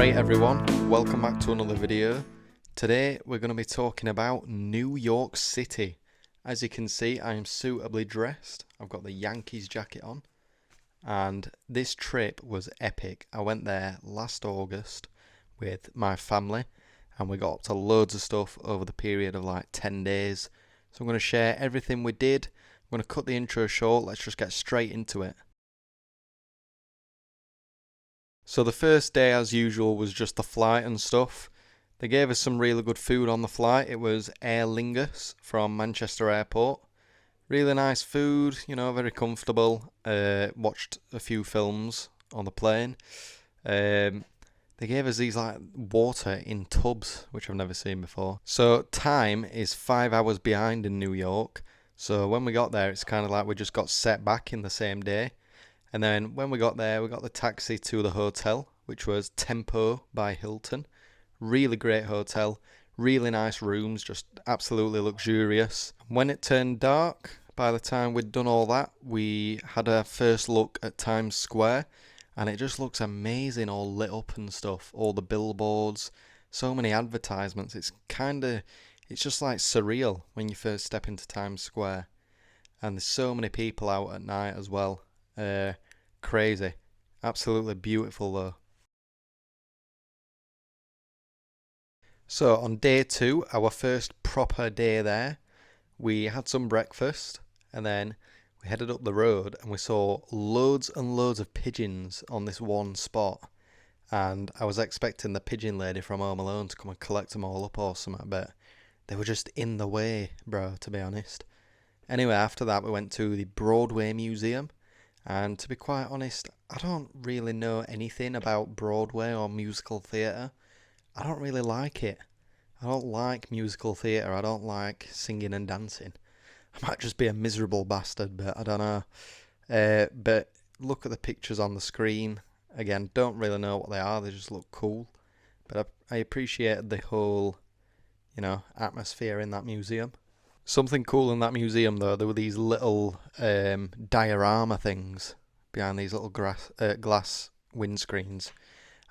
Alright everyone, welcome back to another video. Today we're going to be talking about New York City. As you can see, I am suitably dressed. I've got the Yankees jacket on. And this trip was epic. I went there last August with my family and we got up to loads of stuff over the period of like 10 days. So I'm going to share everything we did. I'm going to cut the intro short. Let's just get straight into it. So the first day, as usual, was just the flight and stuff. They gave us some really good food on the flight. It was Aer Lingus from Manchester Airport. Really nice food, you know, very comfortable. Watched a few films on the plane. They gave us these like water in tubs, which I've never seen before. So time is 5 hours behind in New York. So when we got there, it's kind of like we just got set back in the same day. And then when we got there, we got the taxi to the hotel, which was Tempo by Hilton. Really great hotel, really nice rooms, just absolutely luxurious. When it turned dark, by the time we'd done all that, we had our first look at Times Square, and it just looks amazing, all lit up and stuff. All the billboards, so many advertisements. It's just like surreal when you first step into Times Square. And there's so many people out at night as well. Crazy. Absolutely beautiful though. So on day 2, our first proper day there, we had some breakfast and then we headed up the road and we saw loads and loads of pigeons on this one spot. And I was expecting the pigeon lady from Home Alone to come and collect them all up or something, but they were just in the way, bro, to be honest. Anyway, after that we went to the Broadway Museum. And to be quite honest, I don't really know anything about Broadway or musical theatre. I don't really like it. I don't like musical theatre. I don't like singing and dancing. I might just be a miserable bastard, but I don't know. But look at the pictures on the screen. Again, don't really know what they are. They just look cool. But I appreciated the whole, atmosphere in that museum. Something cool in that museum though, there were these little diorama things behind these little glass windscreens,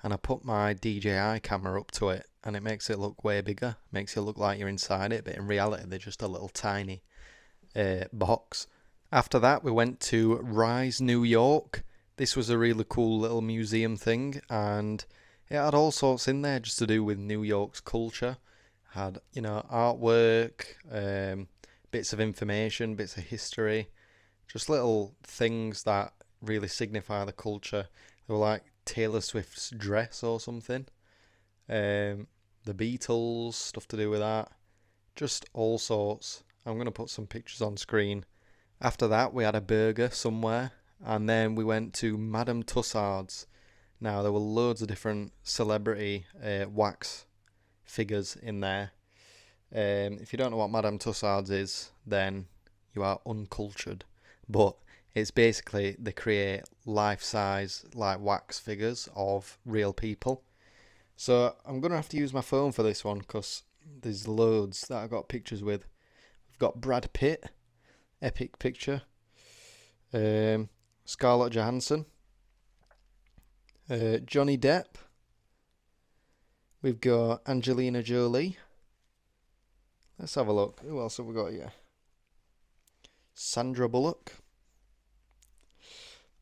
and I put my DJI camera up to it and it makes it look way bigger, makes it look like you're inside it, but in reality they're just a little tiny box. After that we went to RiseNY. This was a really cool little museum thing and it had all sorts in there just to do with New York's culture. Had, artwork, bits of information, bits of history, just little things that really signify the culture. They were like Taylor Swift's dress or something, the Beatles, stuff to do with that, just all sorts. I'm going to put some pictures on screen. After that, we had a burger somewhere, and then we went to Madame Tussards. Now, there were loads of different celebrity wax figures in there. If you don't know what Madame Tussards is, then you are uncultured. But it's basically they create life-size like wax figures of real people. So I'm going to have to use my phone for this one because there's loads that I got pictures with. We've got Brad Pitt, epic picture. Scarlett Johansson. Johnny Depp. We've got Angelina Jolie. Let's have a look. Who else have we got here? Sandra Bullock.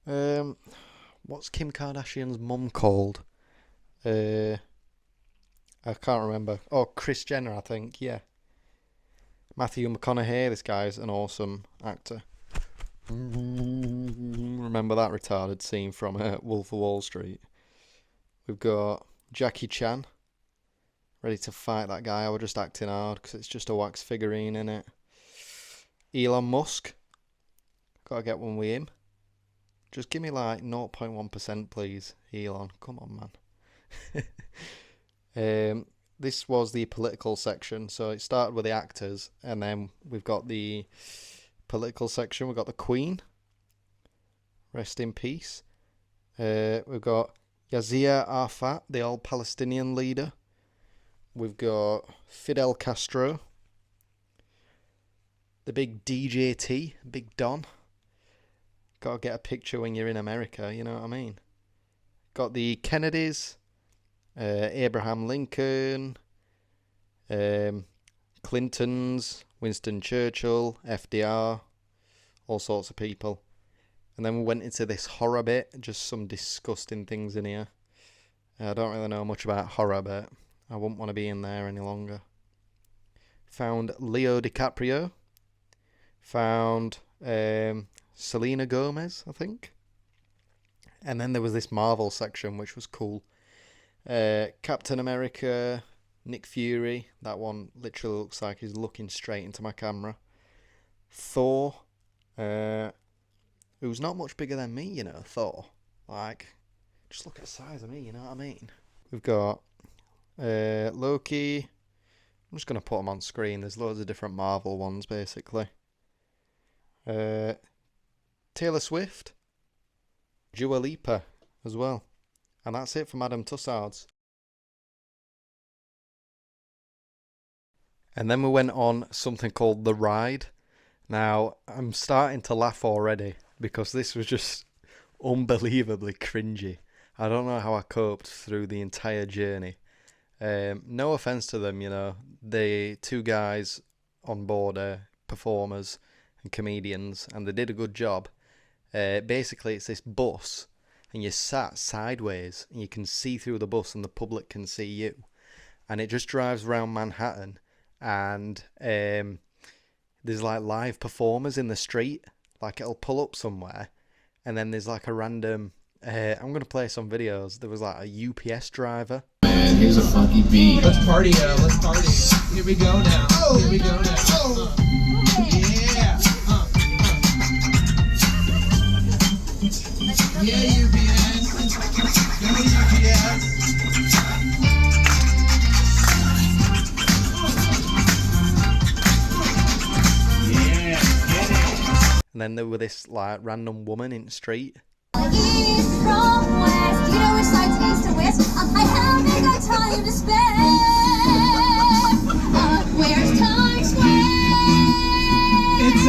What's Kim Kardashian's mum called? I can't remember. Oh, Kris Jenner, I think. Yeah. Matthew McConaughey. This guy's an awesome actor. Remember that retarded scene from Wolf of Wall Street? We've got Jackie Chan. Ready to fight that guy. I was just acting hard because it's just a wax figurine, innit? Elon Musk. Gotta get one with him. Just give me like 0.1%, please, Elon. Come on, man. This was the political section. So it started with the actors, and then we've got the political section. We've got the Queen. Rest in peace. We've got Yasser Arafat, the old Palestinian leader. We've got Fidel Castro, the big DJT, Big Don. Got to get a picture when you're in America, you know what I mean? Got the Kennedys, Abraham Lincoln, Clintons, Winston Churchill, FDR, all sorts of people. And then we went into this horror bit, just some disgusting things in here. I don't really know much about horror, but I wouldn't want to be in there any longer. Found Leo DiCaprio. Found Selena Gomez, I think. And then there was this Marvel section, which was cool. Captain America, Nick Fury. That one literally looks like he's looking straight into my camera. Thor. Who's not much bigger than me, you know, Thor. Like, just look at the size of me, you know what I mean? We've got Loki. I'm just going to put them on screen. There's loads of different Marvel ones, basically. Taylor Swift. Dua Lipa as well. And that's it for Madame Tussards. And then we went on something called The Ride. Now, I'm starting to laugh already because this was just unbelievably cringy. I don't know how I coped through the entire journey. No offense to them, you know. The two guys on board are performers and comedians, and they did a good job. Basically, it's this bus, and you're sat sideways, and you can see through the bus, and the public can see you. And it just drives around Manhattan, and there's like live performers in the street. Like, it'll pull up somewhere, and then there's like a random... I'm going to play some videos. There was like a UPS driver. Man, here's a funky beat. Let's party, let's party. Here we go now. Here we go now. Yeah. Yeah, UPS. Go UPS. Yeah, get it. And then there were this like random woman in the street. East from west, you know which side to east and west. I haven't got time to spare. Where's Times Square? It's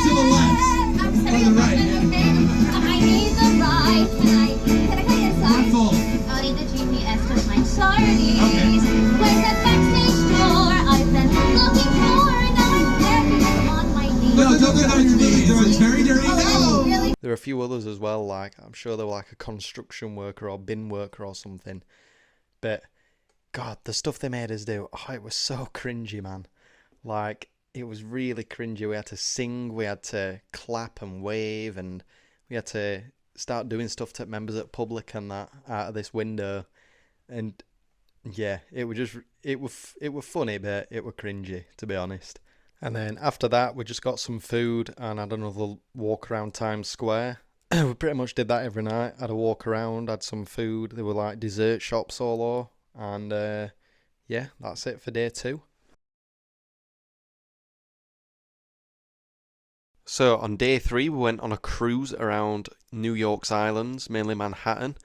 to the left. I'm Or the right. I need the ride. Can I get inside? We're full. I need the GPS to find sardines. Okay. Where's that backstage door I've been looking for? Now I'm there because I'm on my knees. No, don't get on your knees. It's very dirty. No. Really? There were a few others as well, like I'm sure they were like a construction worker or bin worker or something. But God, the stuff they made us do, oh, it was so cringy, man. Like, it was really cringy. We had to sing, we had to clap and wave, and we had to start doing stuff to members of the public and that out of this window. And yeah, it was just it was funny, but it was cringy, to be honest. And then after that, we just got some food and had another walk around Times Square. We pretty much did that every night. Had a walk around, had some food. There were like dessert shops all over. And yeah, that's it for day 2. So on day 3, we went on a cruise around New York's islands, mainly Manhattan.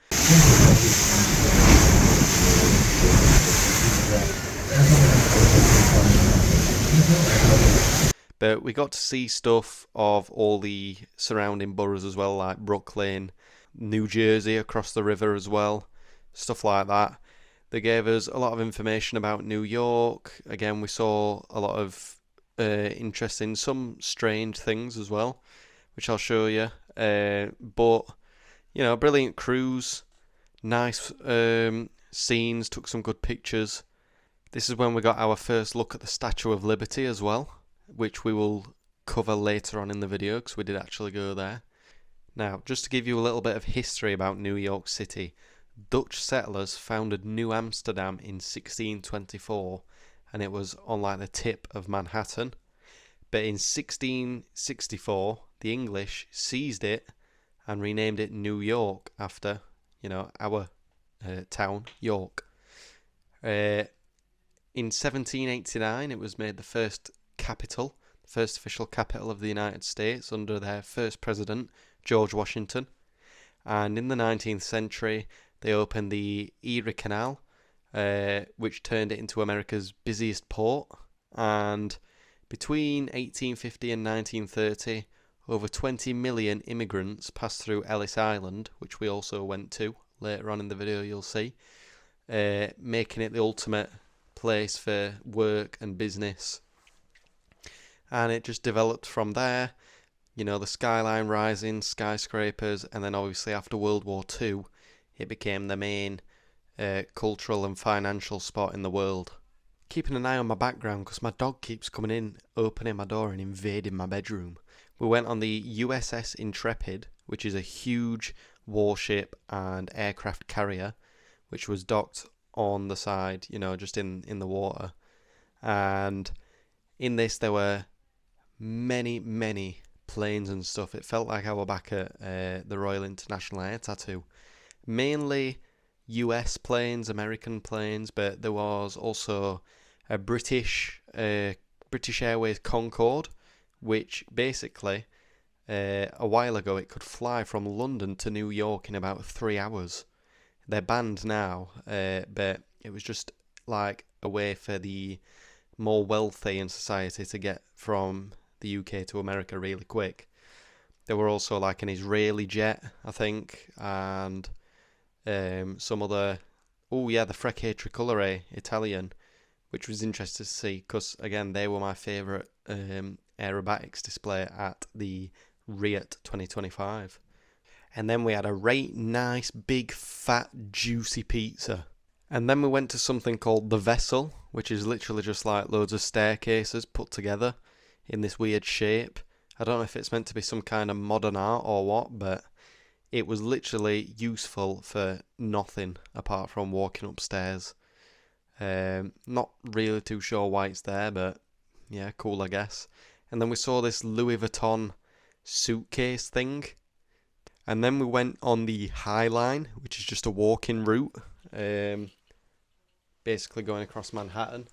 But we got to see stuff of all the surrounding boroughs as well, like Brooklyn, New Jersey across the river as well, stuff like that. They gave us a lot of information about New York. Again, we saw a lot of interesting, some strange things as well, which I'll show you. But, you know, brilliant cruise, nice scenes, took some good pictures. This is when we got our first look at the Statue of Liberty as well, which we will cover later on in the video because we did actually go there. Now, just to give you a little bit of history about New York City, Dutch settlers founded New Amsterdam in 1624, and it was on like the tip of Manhattan. But in 1664, the English seized it and renamed it New York after, you know, our town, York. In 1789, it was made the first capital, the first official capital of the United States under their first president, George Washington. And in the 19th century, they opened the Erie Canal, which turned it into America's busiest port. And between 1850 and 1930, over 20 million immigrants passed through Ellis Island, which we also went to later on in the video you'll see, making it the ultimate place for work and business. And it just developed from there, the skyline rising, skyscrapers, and then obviously after World War II, it became the main cultural and financial spot in the world. Keeping an eye on my background because my dog keeps coming in, opening my door and invading my bedroom. We went on the USS Intrepid, which is a huge warship and aircraft carrier, which was docked on the side, just in the water. And in this there were many, many planes and stuff. It felt like I were back at the Royal International Air Tattoo. Mainly US planes, American planes, but there was also a British Airways Concorde, which basically a while ago it could fly from London to New York in about 3 hours. They're banned now, but it was just like a way for the more wealthy in society to get from the UK to America really quick. There were also like an Israeli jet, I think, and some other, the Frecce Tricolore Italian, which was interesting to see because, again, they were my favourite aerobatics display at the RIAT 2025. And then we had a right nice, big, fat, juicy pizza. And then we went to something called The Vessel, which is literally just like loads of staircases put together in this weird shape. I don't know if it's meant to be some kind of modern art or what, but it was literally useful for nothing apart from walking upstairs. Not really too sure why it's there, but yeah, cool I guess. And then we saw this Louis Vuitton suitcase thing. And then we went on the High Line, which is just a walking route, basically going across Manhattan.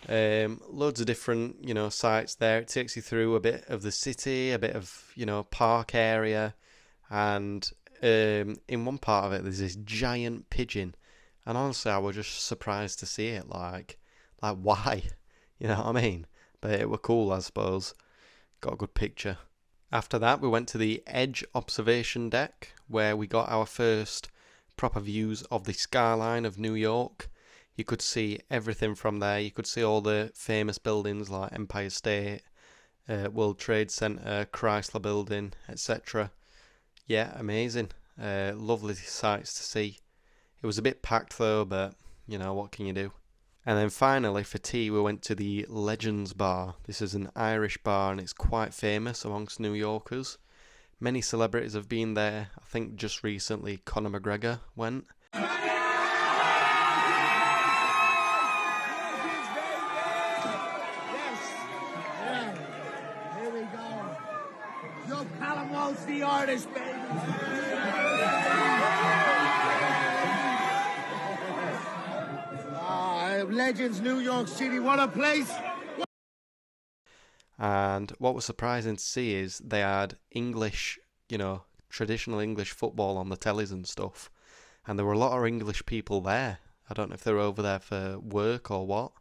Loads of different, sites there. It takes you through a bit of the city, a bit of, park area. And in one part of it, there's this giant pigeon. And honestly, I was just surprised to see it. Like why? You know what I mean? But it were cool, I suppose. Got a good picture. After that, we went to the Edge observation deck, where we got our first proper views of the skyline of New York. You could see everything from there. You could see all the famous buildings like Empire State, World Trade Center, Chrysler Building, etc. Yeah, amazing. Lovely sights to see. It was a bit packed though, but what can you do? And then finally for tea we went to the Legends Bar. This is an Irish bar and it's quite famous amongst New Yorkers. Many celebrities have been there. I think just recently Conor McGregor went. Here we go. Yo, Callum Walsh, the artist, baby. Legends, New York City, what a place! And what was surprising to see is they had English, traditional English football on the tellies and stuff. And there were a lot of English people there. I don't know if they were over there for work or what.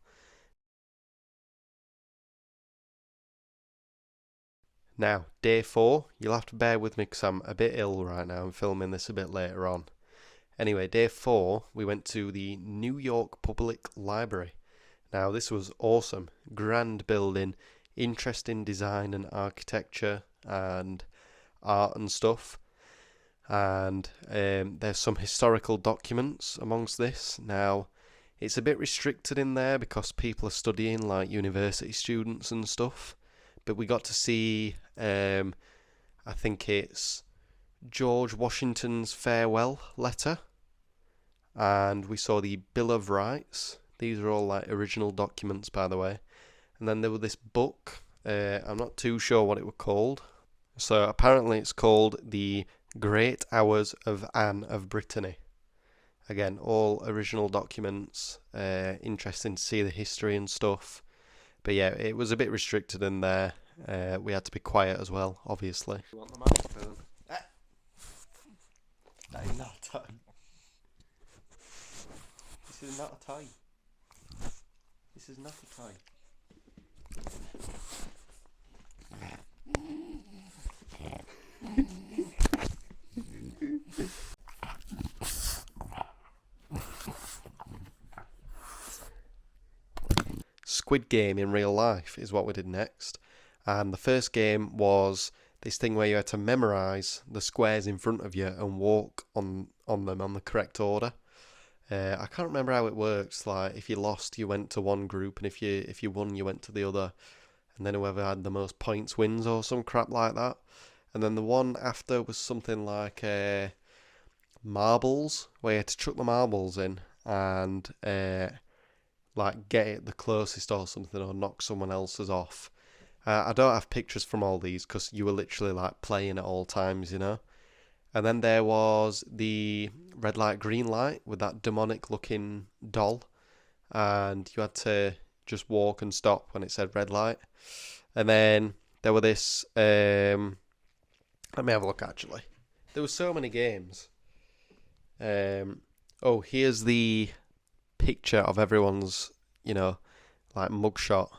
Now, day 4, you'll have to bear with me because I'm a bit ill right now. I'm filming this a bit later on. Anyway, day 4, we went to the New York Public Library. Now, this was awesome. Grand building, interesting design and architecture and art and stuff. And there's some historical documents amongst this. Now, it's a bit restricted in there because people are studying, like university students and stuff. But we got to see, I think it's George Washington's farewell letter, and we saw the Bill of Rights. These are all like original documents, by the way. And then there was this book, I'm not too sure what it was called. So apparently it's called The Great Hours of Anne of Brittany. Again, all original documents, interesting to see the history and stuff. But yeah, it was a bit restricted in there. We had to be quiet as well, obviously. You want the microphone? That is not a toy. This is not a toy. This is not a toy. Squid Game in real life is what we did next. And the first game was this thing where you had to memorise the squares in front of you and walk on them on the correct order. I can't remember how it works. Like if you lost, you went to one group, and if you won, you went to the other. And then whoever had the most points wins, or some crap like that. And then the one after was something like marbles, where you had to chuck the marbles in and like get it the closest or something, or knock someone else's off. I don't have pictures from all these because you were literally like playing at all times, you know. And then there was the red light, green light with that demonic looking doll, and you had to just walk and stop when it said red light. And then there were this. Let me have a look. Actually, there were so many games. Oh, here's the picture of everyone's, like mugshot,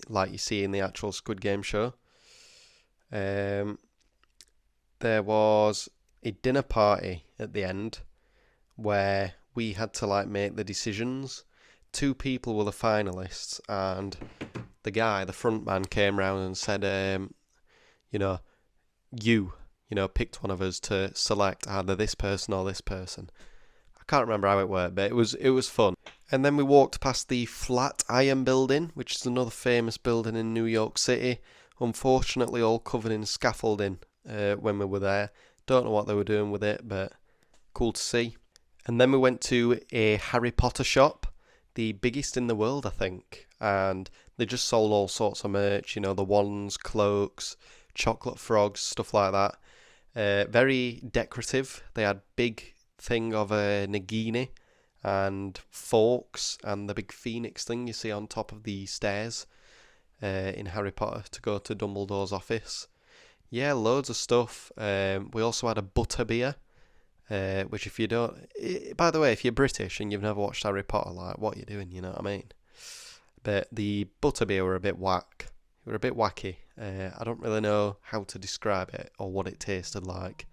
like you see in the actual Squid Game show. There was a dinner party at the end where we had to like make the decisions. 2 people were the finalists, and the front man, came round and said, picked one of us to select either this person or this person. I can't remember how it worked, but it was fun. And then we walked past the Flatiron Building, which is another famous building in New York City. Unfortunately, all covered in scaffolding when we were there. Don't know what they were doing with it, but cool to see. And then we went to a Harry Potter shop, the biggest in the world, I think. And they just sold all sorts of merch, the wands, cloaks, chocolate frogs, stuff like that. Very decorative. They had big thing of a Nagini and forks and the big phoenix thing you see on top of the stairs in Harry Potter to go to Dumbledore's office. Yeah, loads of stuff. We also had a butterbeer, which if you don't... By the way, if you're British and you've never watched Harry Potter, like, what are you doing, you know what I mean? But the butterbeer were a bit whack. They were a bit wacky. I don't really know how to describe it or what it tasted like.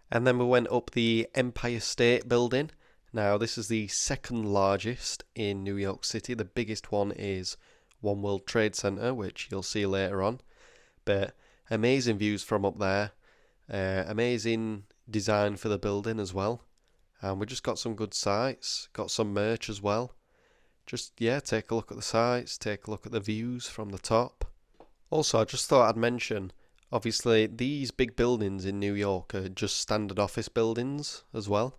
And then we went up the Empire State Building. Now, this is the second largest in New York City. The biggest one is One World Trade Center, which you'll see later on. But amazing views from up there. Amazing design for the building as well. And we just got some good sights. Got some merch as well. Just, take a look at the sights. Take a look at the views from the top. Also, I just thought I'd mention, obviously, these big buildings in New York are just standard office buildings as well.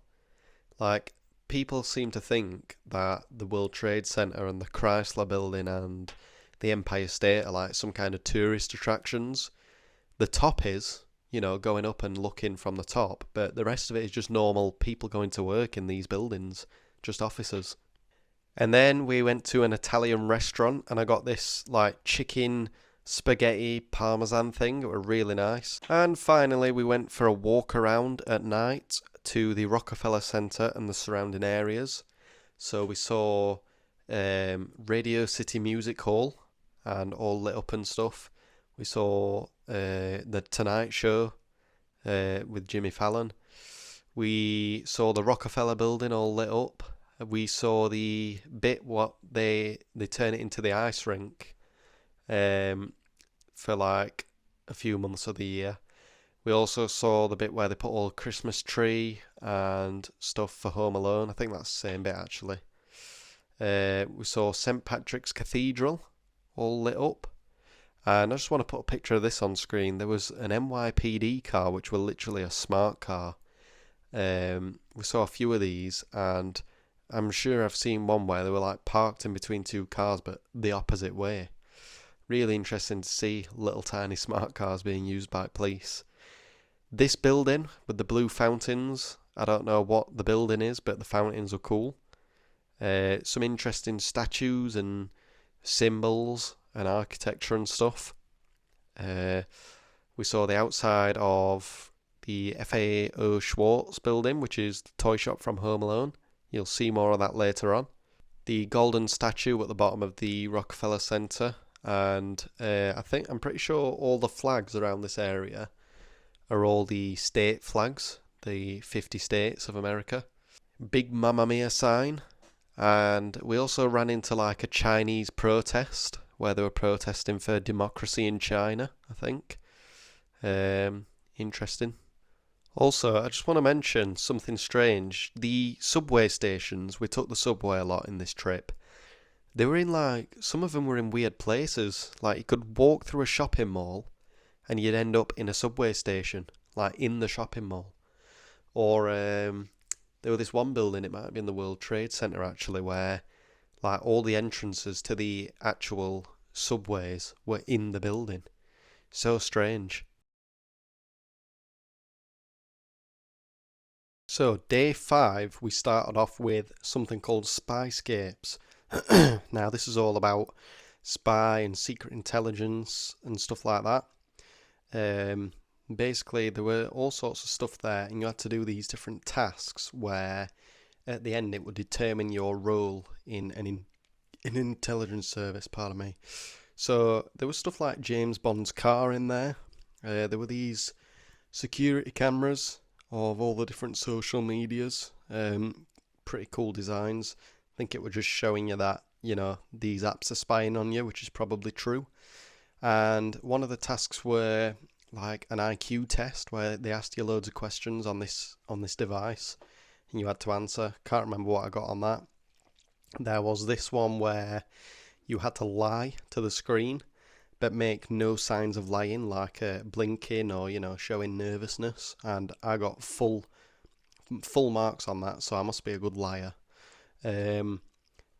Like, people seem to think that the World Trade Center and the Chrysler Building and the Empire State are like some kind of tourist attractions. The top is, going up and looking from the top, but the rest of it is just normal people going to work in these buildings, just officers. And then we went to an Italian restaurant, and I got this like chicken spaghetti parmesan thing. It were really nice. And finally we went for a walk around at night to the Rockefeller Center and the surrounding areas. So we saw Radio City Music Hall and all lit up and stuff. We saw the Tonight Show with Jimmy Fallon. We saw the Rockefeller Building all lit up. We saw the bit what they turn it into the ice rink for like a few months of the year. We also saw the bit where they put all the Christmas tree and stuff for Home Alone. I think that's the same bit actually. We saw St. Patrick's Cathedral all lit up. And I just want to put a picture of this on screen. There was an NYPD car, which were literally a smart car. We saw a few of these, and I'm sure I've seen one where they were like parked in between 2 cars, but the opposite way. Really interesting to see little tiny smart cars being used by police. This building with the blue fountains, I don't know what the building is, but the fountains are cool. Some interesting statues and symbols and architecture and stuff. We saw the outside of the FAO Schwartz building, which is the toy shop from Home Alone. You'll see more of that later on. The golden statue at the bottom of the Rockefeller Center, and I'm pretty sure all the flags around this area are all the state flags, the 50 states of America. Big Mamma Mia sign, And we also ran into like a Chinese protest where they were protesting for democracy in China, I think. Interesting. Also, I just want to mention something strange. The subway stations, we took the subway a lot in this trip. They were in like, some of them were in weird places. Like you could walk through a shopping mall and you'd end up in a subway station, like in the shopping mall. Or there was this one building, it might have been the World Trade Center actually, where like all the entrances to the actual subways were in the building. So strange. So day 5 we started off with something called Spyscapes. Now this is all about spy and secret intelligence and stuff like that. Basically there were all sorts of stuff there and you had to do these different tasks where at the end it would determine your role in an intelligence service, pardon me. So there was stuff like James Bond's car in there. There were these security cameras of all the different social medias. Pretty cool designs. I think it was just showing you that, you know, these apps are spying on you, which is probably true. And one of the tasks were like an IQ test where they asked you loads of questions on this device and you had to answer. Can't remember what I got on that. There was this one where you had to lie to the screen but make no signs of lying, like blinking or, you know, showing nervousness, and I got full marks on that, so I must be a good liar. There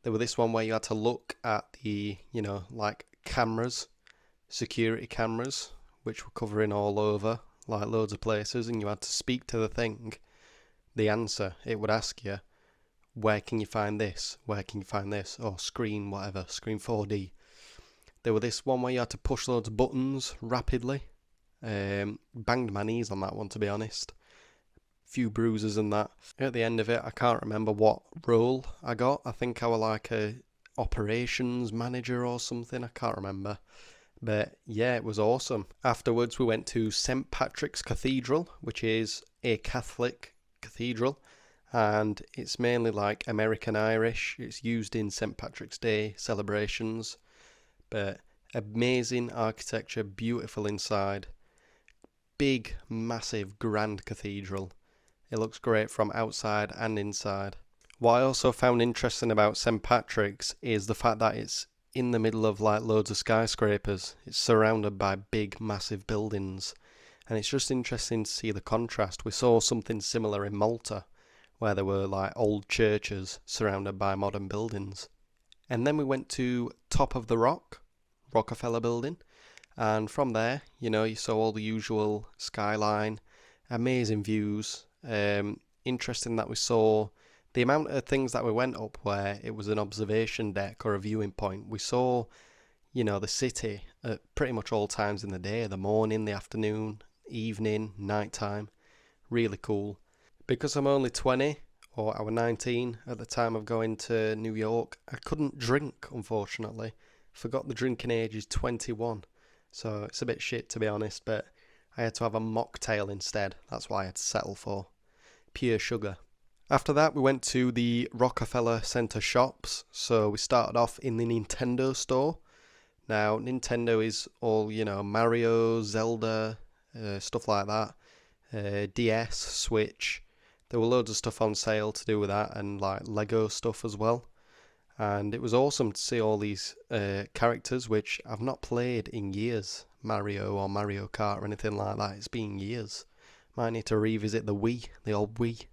was this one where you had to look at the, you know, like cameras, security cameras, which were covering all over, like loads of places, and you had to speak to the thing, the answer. It would ask you, where can you find this? Where can you find this? Or screen whatever, screen 4D. There was this one where you had to push loads of buttons rapidly. Banged my knees on that one, to be honest. Few bruises and that. At the end of it, I can't remember what role I got. I think I was like a operations manager or something. I can't remember. But yeah, it was awesome. Afterwards, we went to St. Patrick's Cathedral, which is a Catholic cathedral. And it's mainly like American Irish. It's used in St. Patrick's Day celebrations. But amazing architecture, beautiful inside. Big, massive, grand cathedral. It looks great from outside and inside. What I also found interesting about St. Patrick's is the fact that it's in the middle of like loads of skyscrapers. It's surrounded by big, massive buildings. And it's just interesting to see the contrast. We saw something similar in Malta, where there were like old churches surrounded by modern buildings. And then we went to Top of the Rock, Rockefeller building. And from there, you know, you saw all the usual skyline, amazing views. Interesting that we saw the amount of things that we went up where it was an observation deck or a viewing point. We saw, you know, the city at pretty much all times in the day, the morning, the afternoon, evening, nighttime. Really cool. Because I'm only 20, or I was 19 at the time of going to New York, I couldn't drink, unfortunately. Forgot the drinking age is 21. So it's a bit shit, to be honest, but I had to have a mocktail instead. That's what I had to settle for. Pure sugar. After that, we went to the Rockefeller Center shops. So we started off in the Nintendo store. Now, Nintendo is all, you know, Mario, Zelda, stuff like that. DS, Switch. There were loads of stuff on sale to do with that, and like Lego stuff as well. And it was awesome to see all these characters which I've not played in years. Mario or Mario Kart or anything like that. It's been years. Might need to revisit the Wii, the old Wii.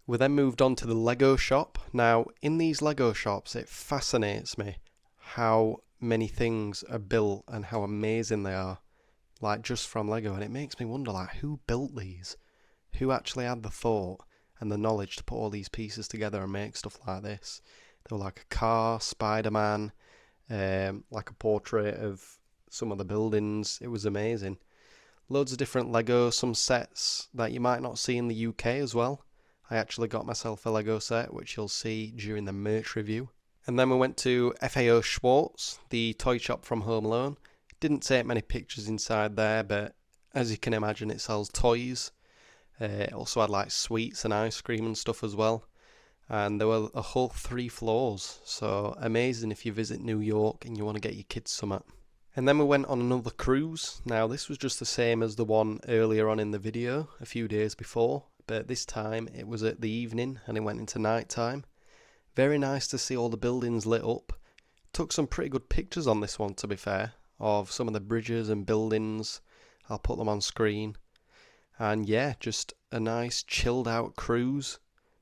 We then moved on to the Lego shop. Now, in these Lego shops, it fascinates me how many things are built and how amazing they are. Like, just from Lego. And it makes me wonder, like, who built these? Who actually had the thought and the knowledge to put all these pieces together and make stuff like this? They were like a car, Spider-Man, like a portrait of some of the buildings. It was amazing. Loads of different Lego, some sets that you might not see in the UK as well. I actually got myself a Lego set, which you'll see during the merch review. And then we went to FAO Schwartz, the toy shop from Home Alone. Didn't take many pictures inside there, but as you can imagine, it sells toys. It also had like sweets and ice cream and stuff as well. and there were a whole 3 floors, so amazing if you visit New York and you want to get your kids some. And then we went on another cruise. Now this was just the same as the one earlier on in the video, a few days before, but this time it was at the evening and it went into night time. Very nice to see all the buildings lit up. Took some pretty good pictures on this one, to be fair, of some of the bridges and buildings. I'll put them on screen. And yeah, just a nice chilled out cruise.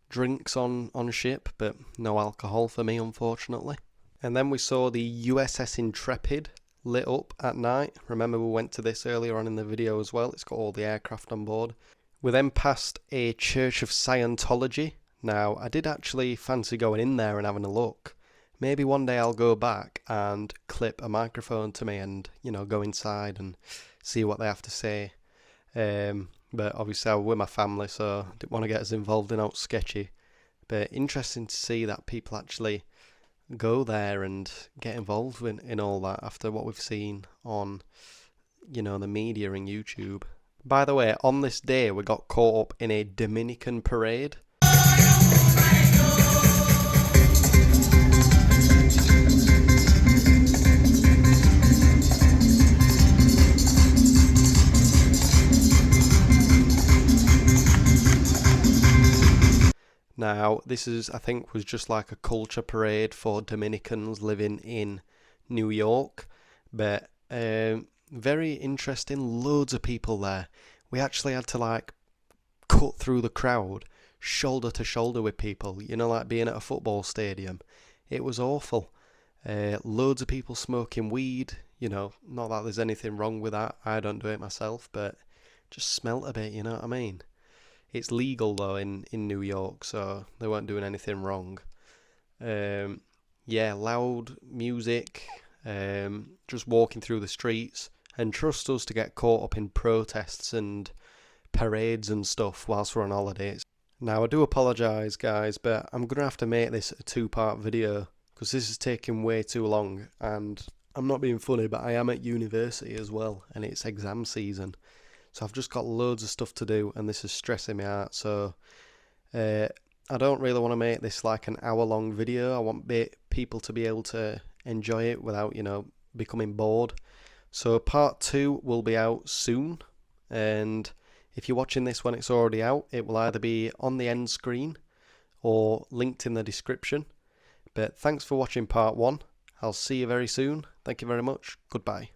Drinks on ship, but no alcohol for me, unfortunately. And then we saw the USS Intrepid lit up at night. Remember, we went to this earlier on in the video as well. It's got all the aircraft on board. We then passed a Church of Scientology. Now, I did actually fancy going in there and having a look. Maybe one day I'll go back and clip a microphone to me and, go inside and see what they have to say. But obviously I was with my family, so I didn't want to get us involved in out sketchy. But interesting to see that people actually go there and get involved in all that after what we've seen on, the media and YouTube. By the way, on this day we got caught up in a Dominican parade. Now, this I think, was just like a culture parade for Dominicans living in New York, but very interesting, loads of people there. We actually had to cut through the crowd, shoulder to shoulder with people, like being at a football stadium. It was awful. Loads of people smoking weed, not that there's anything wrong with that, I don't do it myself, but just smelt a bit, you know what I mean? It's legal though in New York, so they weren't doing anything wrong. Loud music, just walking through the streets, and trust us to get caught up in protests and parades and stuff whilst we're on holidays. Now I do apologise guys, but I'm going to have to make this a 2-part video because this is taking way too long, and I'm not being funny, but I am at university as well and it's exam season. So I've just got loads of stuff to do and this is stressing me out. So I don't really want to make this like an hour-long video. I want people to be able to enjoy it without, becoming bored. So part 2 will be out soon. And if you're watching this when it's already out, it will either be on the end screen or linked in the description. But thanks for watching part 1. I'll see you very soon. Thank you very much. Goodbye.